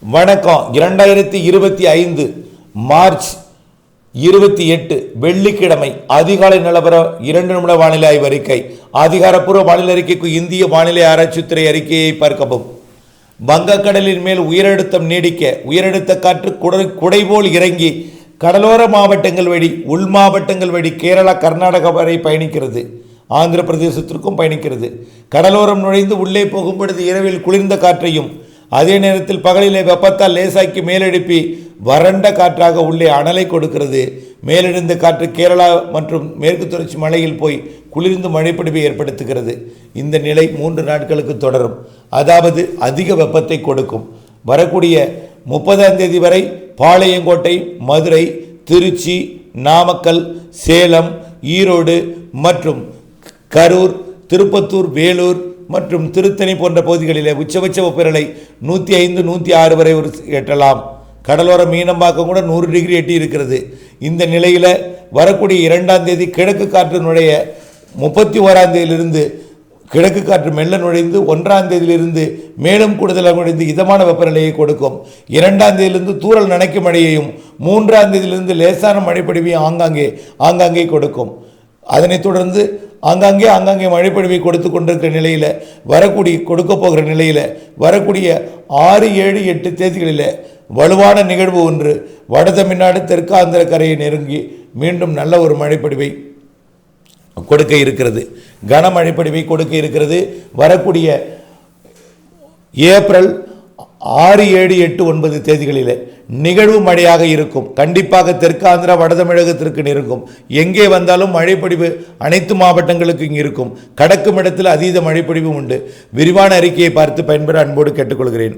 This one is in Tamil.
வணக்கம். 2025 மார்ச் 28 வெள்ளிக்கிழமை அதிகாலை நிலவரம் 2 நிமிட வானிலை ஆய்வறிக்கை. அதிகாரப்பூர்வ வானிலை அறிக்கைக்கு இந்திய வானிலை ஆராய்ச்சித்துறை அறிக்கையை பார்க்கவும். வங்கக்கடலின் மேல் உயரழுத்தம் நீடிக்க உயரழுத்த காற்று குடைபோல் இறங்கி கடலோர மாவட்டங்கள் வழி உள் மாவட்டங்கள் வழி கேரளா கர்நாடகா வரை பயணிக்கிறது. ஆந்திர பிரதேசத்திற்கும் பயணிக்கிறது. கடலோரம் நுழைந்து உள்ளே போகும் பொழுது இரவில் குளிர்ந்த காற்றையும் அதே நேரத்தில் பகலிலே வெப்பத்தால் லேசாக்கி மேலெழுப்பி வறண்ட காற்றாக உள்ளே அனலை கொடுக்கிறது. மேலெழுந்த காற்று கேரளா மற்றும் மேற்கு தொடர்ச்சி மலையில் போய் குளிர்ந்து மழைப்பிடிப்பை ஏற்படுத்துகிறது. இந்த நிலை 3 நாட்களுக்கு தொடரும். அதாவது அதிக வெப்பத்தை கொடுக்கும். வரக்கூடிய 30ஆம் தேதி வரை பாளையங்கோட்டை, மதுரை, திருச்சி, நாமக்கல், சேலம், ஈரோடு மற்றும் கரூர், திருப்பத்தூர், வேலூர் மற்றும் திருத்தணி போன்ற பகுதிகளில் உச்சபட்ச வெப்பநிலை 105, 106 வரை எட்டலாம். கடலோர மீனம்பாக்கம் கூட 100 டிகிரி எட்டி இருக்கிறது. இந்த நிலையில் வரக்கூடிய 2ஆம் தேதி கிழக்கு காற்று நுழைய 31ஆம் தேதியிலிருந்து கிழக்கு காற்று மெல்ல நுழைந்து 1ஆம் தேதியிலிருந்து மேலும் கூடுதலாக நுழைந்து இதமான வெப்பநிலையை கொடுக்கும். 2ஆம் தேதியிலிருந்து தூறல் நனைக்கும் மழையையும் 3ஆம் தேதியிலிருந்து லேசான மழைப்பொழிவையும் ஆங்காங்கே கொடுக்கும். அதனைத் தொடர்ந்து ஆங்காங்கே மழைப்பொழிவை கொடுத்து கொண்டிருக்கிற நிலையில் கொடுக்க போகிற நிலையில் வரக்கூடிய 6, 7, 8 தேதிகளில் வலுவான நிகழ்வு ஒன்று வட தமிழ்நாடு தெற்கு ஆந்திர கரையை நெருங்கி மீண்டும் நல்ல ஒரு மழைப்பொழிவை கொடுக்க இருக்கிறது. கனமழைப்பொழிவை கொடுக்க இருக்கிறது. வரக்கூடிய ஏப்ரல் 6, 7, 8, 9 தேதிகளில் நிகழ்வு மழையாக இருக்கும். கண்டிப்பாக தெற்கு ஆந்திரா வட தமிழகத்திற்கு நெருங்கும். எங்கே வந்தாலும் மழைப்பொழிவு அனைத்து மாவட்டங்களுக்கு இங்கு இருக்கும். கடக்கும் இடத்தில் அதீத மழைப்பொழிவு உண்டு. விரிவான அறிக்கையை பார்த்து பயன்பெற அன்போடு கேட்டுக்கொள்கிறேன்.